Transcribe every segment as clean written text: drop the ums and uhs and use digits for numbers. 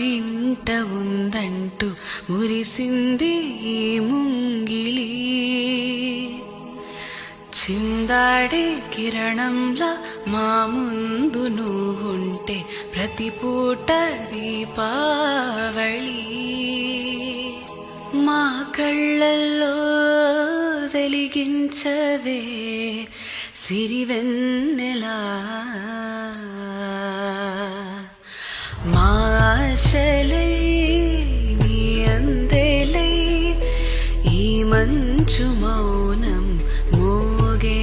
ఇంట ఉందంటూ మురిసింది ఈ ముంగిలి. చిందాడే కిరణంలా మా ముందు నువ్వుంటే ప్రతి పూట దీపావళి. మా కళ్ళల్లో వెలిగించవే సిరివెన్నెలా. మా ఆశలై నీ అందేలై ఈ మంచు మౌనం మోగే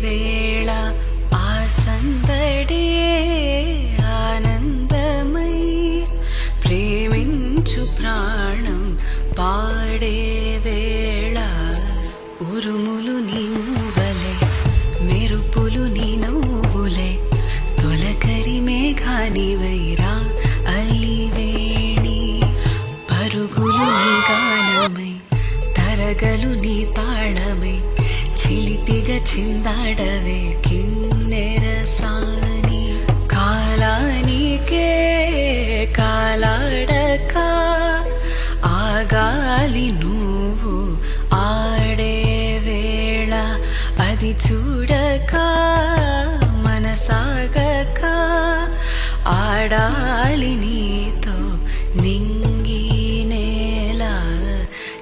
వేళ ఆ సందడే ఆనందమై ప్రేమించు ప్రాణం పాడే వేళ. ఉరుములు నీ మూవలే మెరుపులు నీ నవ్వులే తొలకరి మేఘానివైరా అలివేణి. పరుగులు నీ గానమై తరగలు నీ తాళమై చిలిపిగా చిందాడవే కిన్నెరసాని. కాలానికే కాలాడక ఆగాలి నువ్వు ఆడే వేళ. అది చూడక మనసాగక ఆడాలి నీతో నింగి నేల.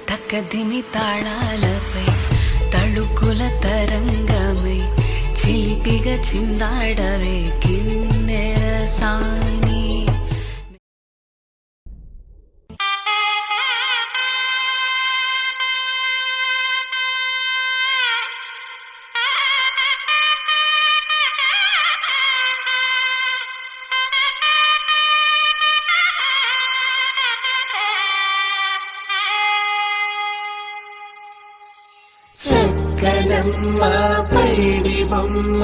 తక్కదిమి తాళాలపై తళుకుల తరంగమై చిలిపిగా చిందాడవే కిన్నెరసాని. చక్కనమ్మ పైడి బొమ్మ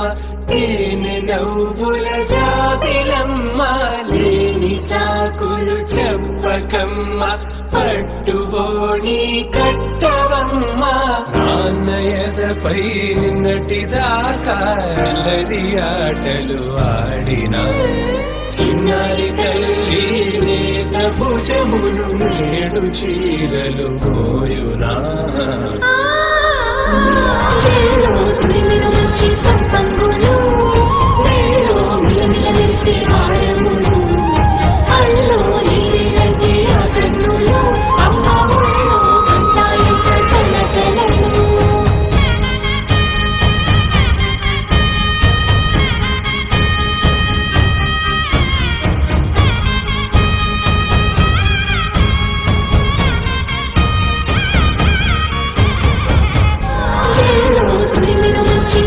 తేనె నవ్వుల జాబిలమ్మ. లేని సాకులు చెప్పకమ్మ పట్టువోణి కట్టవమ్మ. నాన్నయదపై నిన్నటిదాకా అల్లరి ఆటలు ఆడినా చిన్నారి తల్లి నేత భుజములు నేడు చీరలు మోయునా. చెల్లో తురిమిన మంచి సంపంగులు మెల్లో మిలమిల మెరిసే హారములు. అల్లో నీరిలంటే ఆ కన్నులు అమ్మ ఊళ్ళో కంటాయంట కలకలను. చెల్లో తురిమిన మంచి